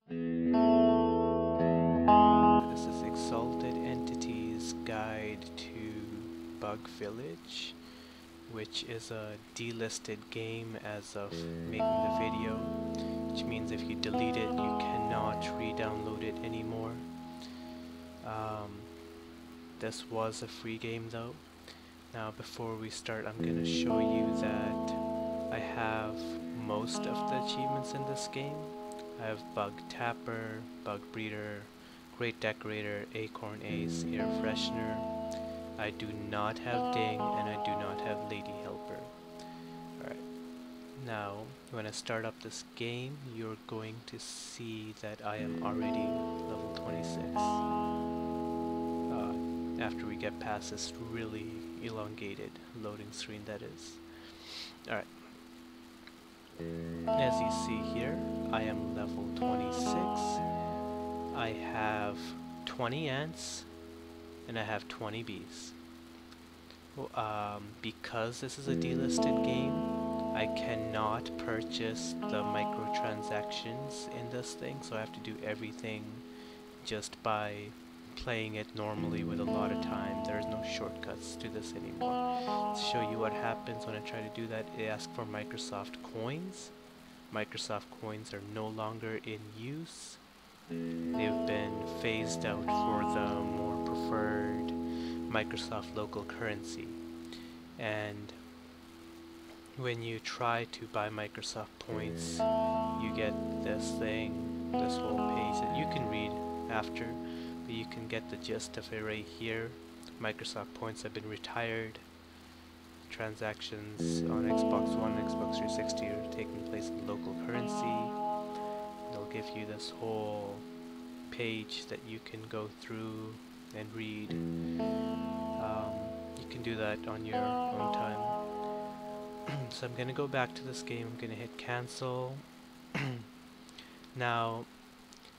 This is Exalted Entities Guide to Bug Village, which is a delisted game as of making the video, which means if you delete it, you cannot re-download it anymore. This was a free game though. Now before we start, I'm going to show you that I have most of the achievements in this game. I have Bug Tapper, Bug Breeder, Great Decorator, Acorn Ace, Air Freshener. I do not have Ding, and I do not have Lady Helper. Alright, now when I start up this game, you're going to see that I am already level 26. After we get past this really elongated loading screen, that is. Alright. As you see here, I am level 26. I have 20 ants and I have 20 bees. Because this is a delisted game, I cannot purchase the microtransactions in this thing, so I have to do everything just by playing it normally with a lot of time. There's no shortcuts to this anymore. To show you what happens when I try to do that, it asks for Microsoft coins. Microsoft coins are no longer in use. They've been phased out for the more preferred Microsoft local currency. And when you try to buy Microsoft points, you get this thing, this whole page that you can read after, but you can get the gist of it right here. Microsoft points have been retired. Transactions on Xbox One and Xbox 360 are taking place in local currency. They'll give you this whole page that you can go through and read. You can do that on your own time. So I'm going to go back to this game. I'm going to hit cancel. Now,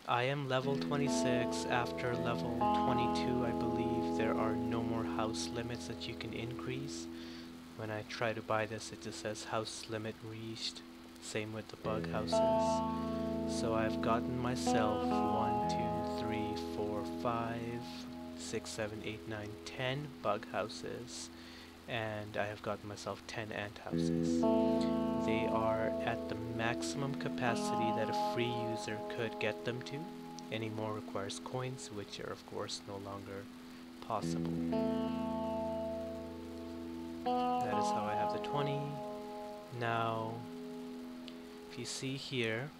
I am level 26. After level 22, I believe there are no more house limits that you can increase. When I try to buy this, it just says house limit reached. Same with the bug houses. So I've gotten myself 1, 2, 3, 4, 5, 6, 7, 8, 9, 10 bug houses. And I have gotten myself 10 ant houses. They are at the maximum capacity that a free user could get them to. Any more requires coins, which are of course no longer possible. That is how I have the 20. Now, if you see here,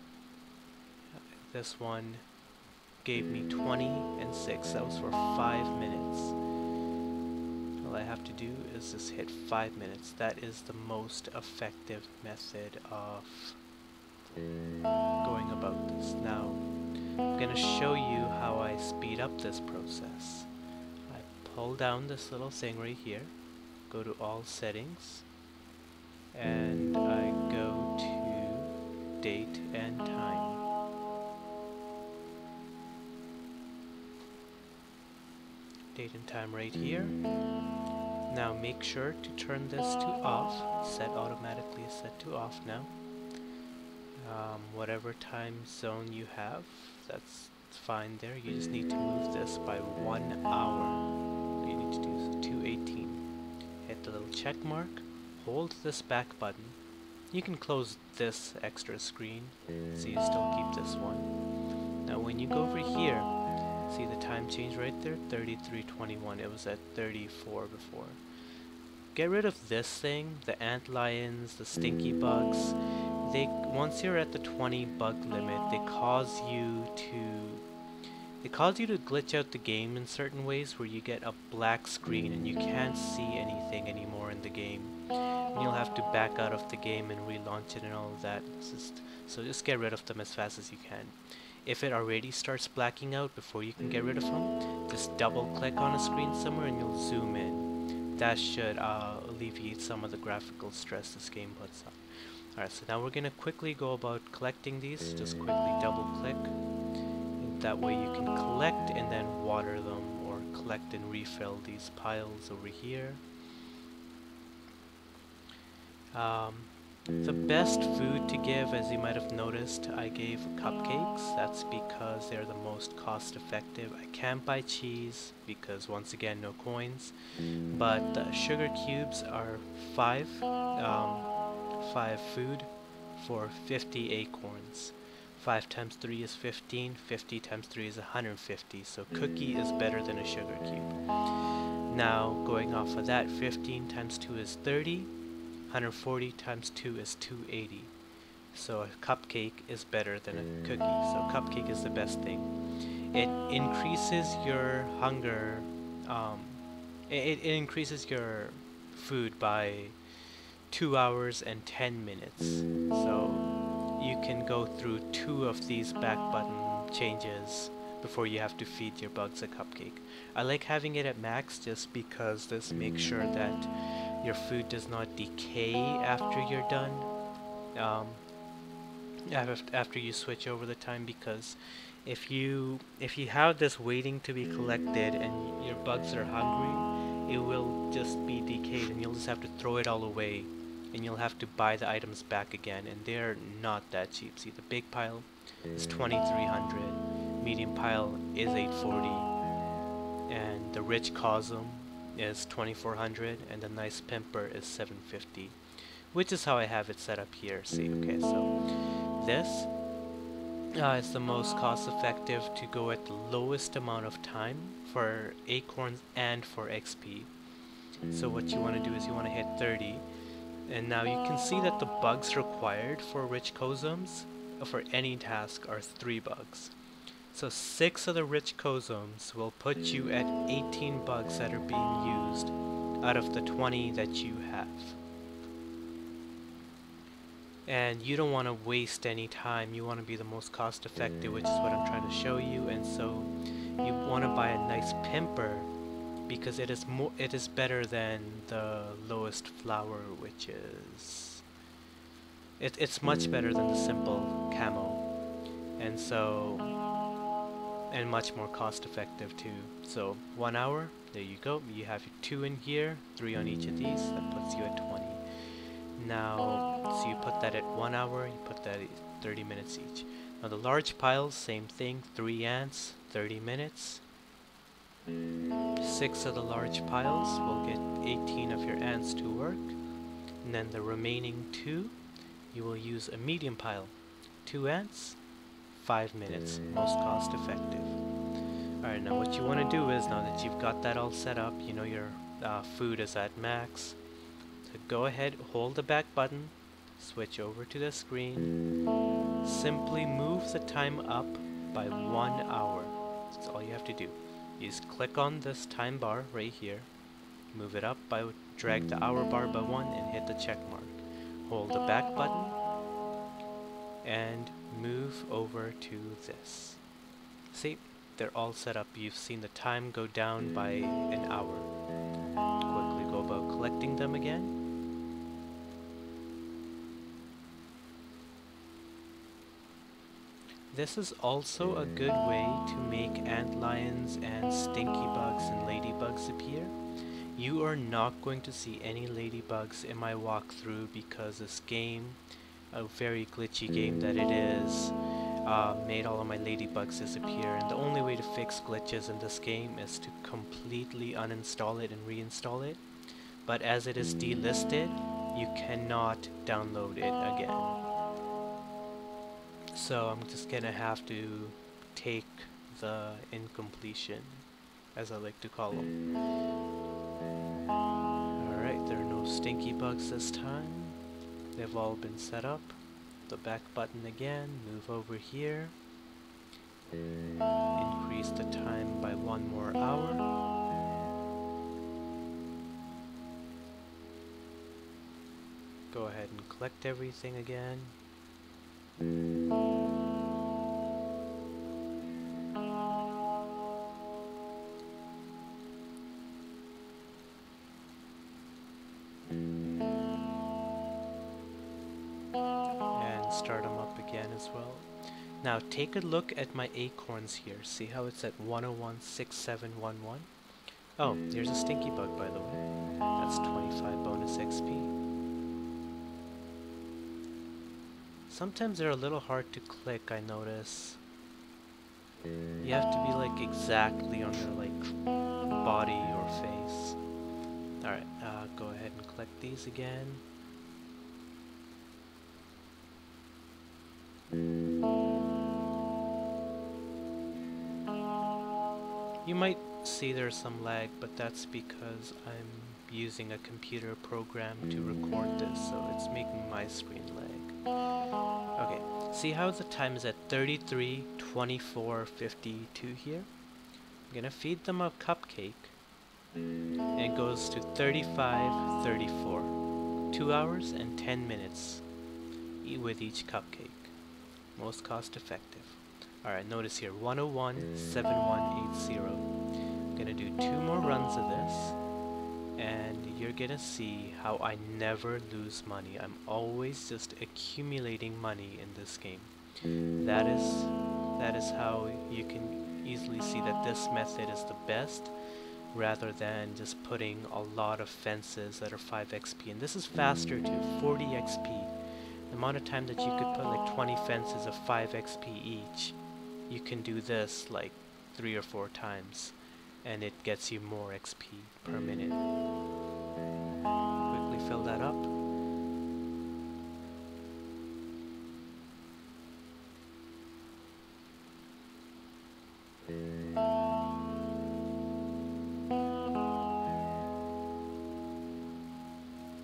this one gave me 20 and 6. That was for 5 minutes. All I have to do is just hit 5 minutes. That is the most effective method of going about this. Now, I'm going to show you how I speed up this process. I pull down this little thing right here, go to all settings, and I go to date and time. Date and time right here. Now make sure to turn this to off. Set automatically is set to off now. Whatever time zone you have, that's fine there. You just need to move this by 1 hour. You need to do 218. Hit the little check mark. Hold this back button. You can close this extra screen, so you still keep this one. Now when you go over here, see the time change right there? 33:21. It was at 34 before. Get rid of this thing, the ant lions, the stinky bugs. Once you're at the 20 bug limit, they cause you to glitch out the game in certain ways where you get a black screen and you can't see anything anymore in the game. And you'll have to back out of the game and relaunch it and all of that. So just get rid of them as fast as you can. If it already starts blacking out before you can get rid of them, just double click on a screen somewhere and you'll zoom in. That should alleviate some of the graphical stress this game puts on. Alright, so now we're going to quickly go about collecting these. Just quickly double click. That way you can collect and then water them, or collect and refill these piles over here. The best food to give, as you might have noticed, I gave cupcakes. That's because they're the most cost effective. I can't buy cheese because, once again, no coins. But sugar cubes are five food for 50 acorns. 5 times 3 is 15, 50 times 3 is 150, so cookie is better than a sugar cube. Now, going off of that, 15 times 2 is 30, 140 times 2 is 280. So a cupcake is better than a cookie, so cupcake is the best thing. It increases your hunger, it increases your food by 2 hours and 10 minutes. So you can go through 2 of these back button changes before you have to feed your bugs a cupcake. I like having it at max just because this makes sure that your food does not decay after you're done. After you switch over the time, because if you have this waiting to be collected and your bugs are hungry, it will just be decayed and you'll just have to throw it all away and you'll have to buy the items back again, and they're not that cheap. See, the big pile is 2300, medium pile is 840, and the rich cosm is 2400, and the nice pimper is 750, which is how I have it set up here. See, okay, so this is the most cost effective to go at the lowest amount of time for acorns and for XP. So what you want to do is you want to hit 30, and now you can see that the bugs required for rich cosms for any task are 3 bugs. So 6 of the rich cosms will put you at 18 bugs that are being used out of the 20 that you have. And you don't want to waste any time. You want to be the most cost effective, which is what I'm trying to show you. And so you want to buy a nice pimper because it is better than the lowest flower, which is it's much better than the simple camo, and so and much more cost effective too. So 1 hour, there you go. You have your 2 in here, 3 on each of these. That puts you at 20. Now, so you put that at 1 hour, you put that at 30 minutes each. Now the large piles, same thing, 3 ants, 30 minutes. 6 of the large piles will get 18 of your ants to work. And then the remaining 2, you will use a medium pile. 2 ants, 5 minutes, most cost effective. Alright, now what you want to do is, now that you've got that all set up, you know your food is at max, so go ahead, hold the back button, switch over to the screen, simply move the time up by 1 hour. That's all you have to do. You just click on this time bar right here, move it up by, drag the hour bar by 1 and hit the check mark. Hold the back button and move over to this. See, they're all set up. You've seen the time go down by an hour. Quickly go about collecting them again. This is also a good way to make antlions and stinky bugs and ladybugs appear. You are not going to see any ladybugs in my walkthrough because this game, a very glitchy game that it is, made all of my ladybugs disappear, and the only way to fix glitches in this game is to completely uninstall it and reinstall it. But as it is delisted, you cannot download it again. So I'm just gonna have to take the incompletion, as I like to call them. Alright, there are no stinky bugs this time. They've all been set up. The back button again, move over here. Increase the time by 1 more hour. Go ahead and collect everything again. Start them up again as well. Now take a look at my acorns here. See how it's at 1016711? Oh, here's a stinky bug, by the way. That's 25 bonus XP. Sometimes they're a little hard to click, I notice. You have to be like exactly on their like body or face. Alright, go ahead and click these again. You might see there's some lag, but that's because I'm using a computer program to record this, so it's making my screen lag. Okay, see how the time is at 33, 24, 52 here? I'm gonna feed them a cupcake, and it goes to 35, 34. 2 hours and 10 minutes with each cupcake. Most cost effective. Alright, notice here, 101, 7180. I'm gonna do 2 more runs of this, and you're gonna see how I never lose money. I'm always just accumulating money in this game. That is how you can easily see that this method is the best, rather than just putting a lot of fences that are 5 XP. And this is faster too, 40 XP. The amount of time that you could put like 20 fences of 5 XP each, you can do this like 3 or 4 times, and it gets you more XP per minute. Quickly fill that up.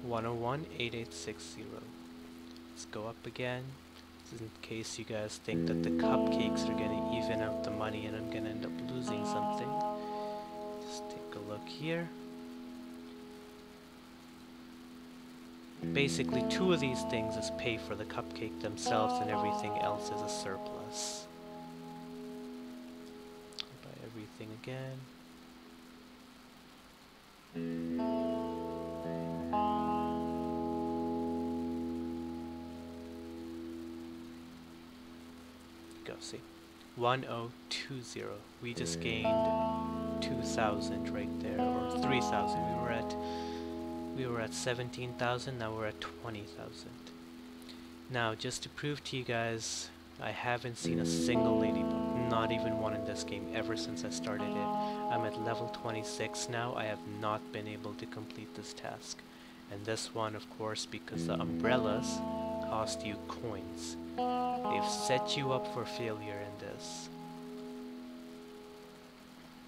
$101,8860. Let's go up again, in case you guys think that the cupcakes are gonna even out the money and I'm gonna end up losing something. Just take a look here. Basically 2 of these things is pay for the cupcake themselves, and everything else is a surplus. Buy everything again. Go, see, 1020. We just gained 2,000 right there, or 3,000. We were at 17,000. Now we're at 20,000. Now, just to prove to you guys, I haven't seen a single ladybug, not even one in this game, ever since I started it. I'm at level 26 now. I have not been able to complete this task. And this one, of course, because the umbrellas cost you coins. They've set you up for failure in this.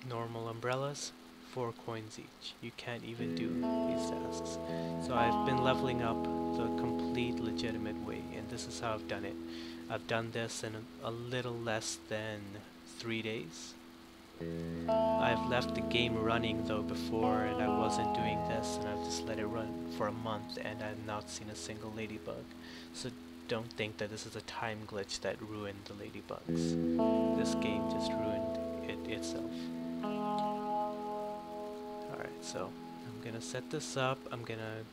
Normal umbrellas, 4 coins each. You can't even do these tasks. So I've been leveling up the complete legitimate way, and this is how I've done it. I've done this in a little less than 3 days. I've left the game running though before, and I wasn't doing this, and I've just let it run for a month, and I've not seen a single ladybug. So don't think that this is a time glitch that ruined the ladybugs. This game just ruined it itself. Alright, so I'm gonna set this up. I'm gonna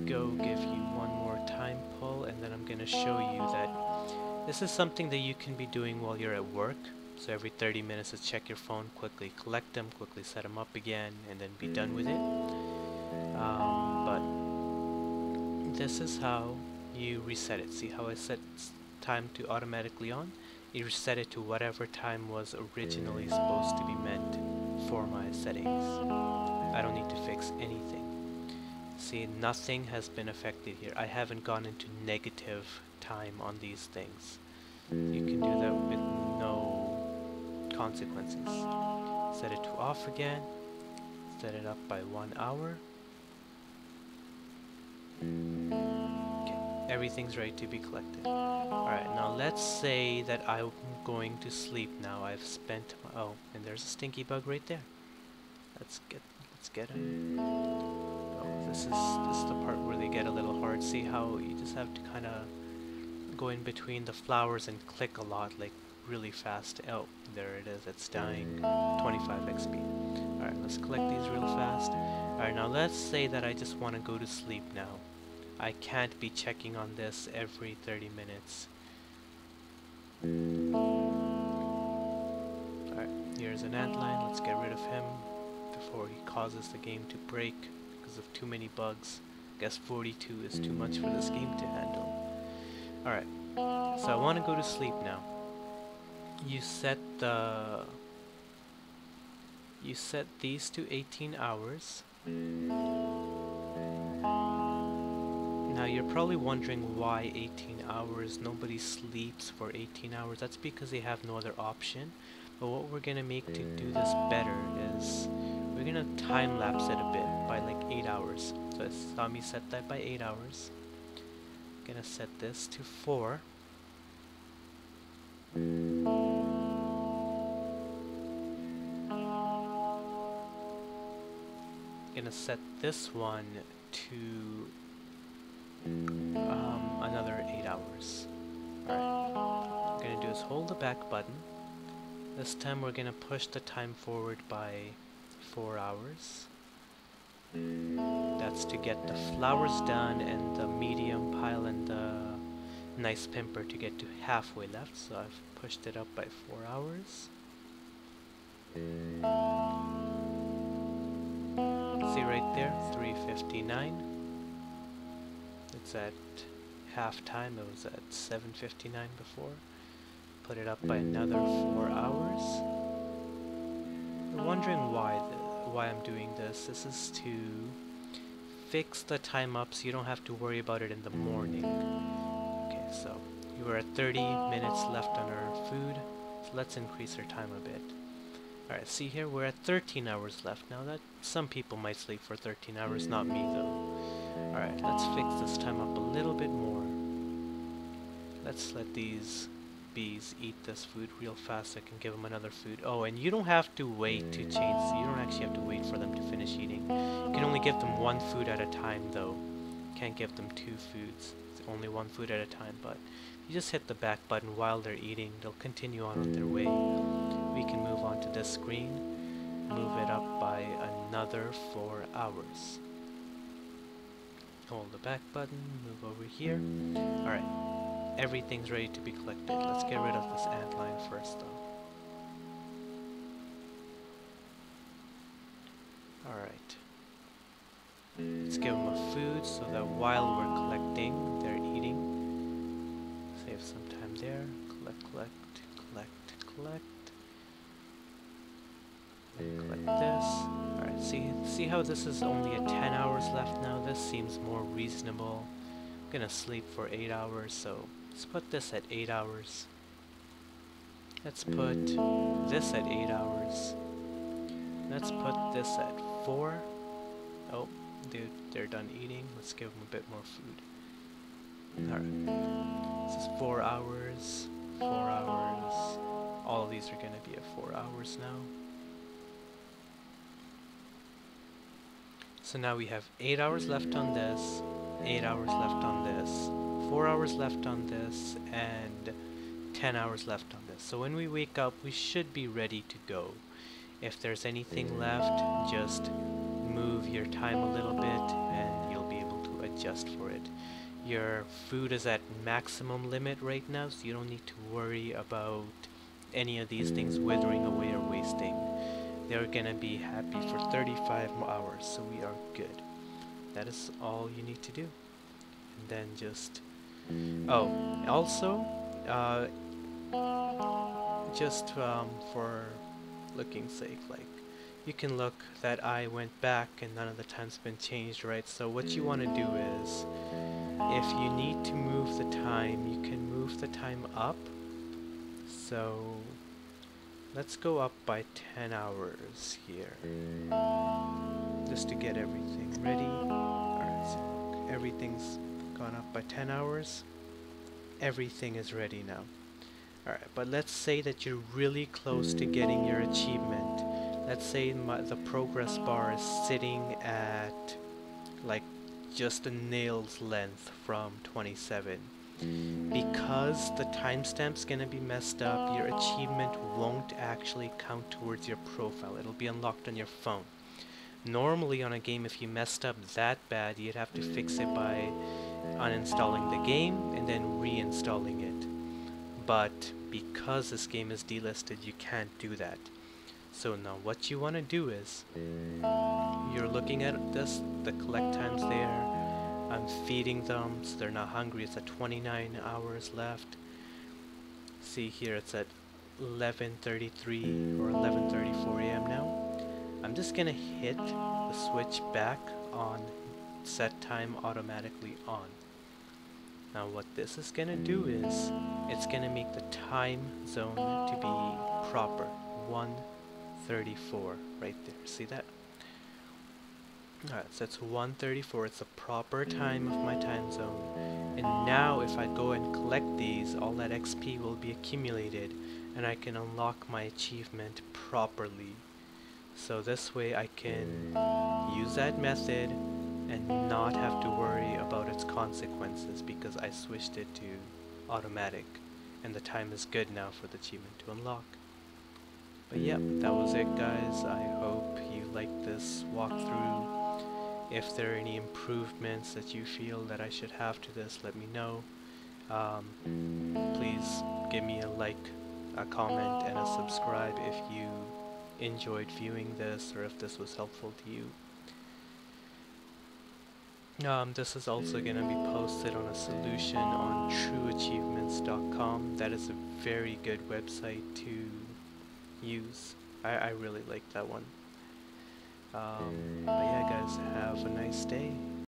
go give you one more time pull, and then I'm gonna show you that this is something that you can be doing while you're at work. So every 30 minutes, just check your phone, quickly collect them, quickly set them up again, and then be done with it. But this is how you reset it. See how I set time to automatically on? You reset it to whatever time was originally supposed to be meant for my settings. I don't need to fix anything. See, nothing has been affected here. I haven't gone into negative time on these things. You can do that with no consequences. Set it to off again. Set it up by 1 hour. Okay, everything's ready to be collected. Alright, now let's say that I'm going to sleep now. I've spent my, oh, and there's a stinky bug right there. Let's get him. Oh, this is the part where they get a little hard. See how you just have to kind of go in between the flowers and click a lot, like really fast. Oh, there it is, it's dying. 25 XP. Alright, let's collect these real fast. Alright, now let's say that I just want to go to sleep now. I can't be checking on this every 30 minutes. Alright, here's an antlion. Let's get rid of him before he causes the game to break because of too many bugs. I guess 42 is too much for this game to handle. Alright, so I want to go to sleep now. You set these to 18 hours. Now you're probably wondering why 18 hours. Nobody sleeps for 18 hours. That's because they have no other option. But what we're gonna make to do this better is we're gonna time lapse it a bit by like 8 hours. So saw me set that by 8 hours. Gonna set this to 4. Gonna set this one to another 8 hours. Alright, what we're gonna do is hold the back button. This time we're gonna push the time forward by 4 hours. That's to get the flowers done and the medium pile and the nice pimper to get to halfway left. So I've pushed it up by 4 hours. See right there, 3:59. It's at half time. It was at 7:59 before. Put it up by another 4 hours. You're wondering why I'm doing this. This is to fix the time up so you don't have to worry about it in the morning. Okay, so you were at 30 minutes left on our food. So let's increase our time a bit. Alright, see here, we're at 13 hours left. Now that some people might sleep for 13 hours, not me though. Alright, let's fix this time up a little bit more. Let's let these bees eat this food real fast so I can give them another food. Oh, and you don't have to wait to change. You don't actually have to wait for them to finish eating. You can only give them 1 food at a time though. You can't give them 2 foods. It's only 1 food at a time, but you just hit the back button while they're eating. They'll continue on their way. We can move on to this screen, move it up by another 4 hours. Hold the back button, move over here. Alright, everything's ready to be collected. Let's get rid of this ant line first though. Alright. Let's give them a food so that while we're collecting, they're eating. Save some time there. Collect. Collect this. Alright, see how this is only at 10 hours left now? This seems more reasonable. I'm gonna sleep for 8 hours, so let's put this at 8 hours. Let's put this at 8 hours. Let's put this at 4. Oh, dude, they're done eating. Let's give them a bit more food. Alright, this is 4 hours, 4 hours. All of these are gonna be at 4 hours now. So now we have 8 hours left on this, 8 hours left on this, 4 hours left on this, and 10 hours left on this. So when we wake up, we should be ready to go. If there's anything left, just move your time a little bit and you'll be able to adjust for it. Your food is at maximum limit right now, so you don't need to worry about any of these things withering away or wasting. They're gonna be happy for 35 more hours, so we are good. That is all you need to do. And then just... Oh, also, just for looking sake, like, you can look that I went back and none of the time's been changed, right? So what you want to do is, if you need to move the time, you can move the time up. So let's go up by 10 hours here, just to get everything ready. Alright, so look, everything's gone up by 10 hours. Everything is ready now. Alright, but let's say that you're really close to getting your achievement. Let's say the progress bar is sitting at like just a nail's length from 27. Because the timestamp's gonna be messed up, your achievement won't actually count towards your profile. It'll be unlocked on your phone. Normally on a game, if you messed up that bad, you'd have to fix it by uninstalling the game and then reinstalling it. But because this game is delisted, you can't do that. So now what you want to do is, you're looking at this, the collect time's there, I'm feeding them so they're not hungry. It's at 29 hours left. See here, it's at 11:33 or 11:34 a.m. now. I'm just gonna hit the switch back on, set time automatically on. Now what this is gonna do is, it's gonna make the time zone to be proper. 1:34 right there. See that? Alright, so it's 1:34. It's the proper time of my time zone. And now if I go and collect these, all that XP will be accumulated and I can unlock my achievement properly. So this way I can use that method and not have to worry about its consequences because I switched it to automatic and the time is good now for the achievement to unlock. But yep, that was it guys. I hope you liked this walkthrough. If there are any improvements that you feel that I should have to this, let me know. Please give me a like, a comment, and a subscribe if you enjoyed viewing this or if this was helpful to you. This is also going to be posted on a solution on trueachievements.com. That is a very good website to use. I really like that one. But yeah guys, have a nice day.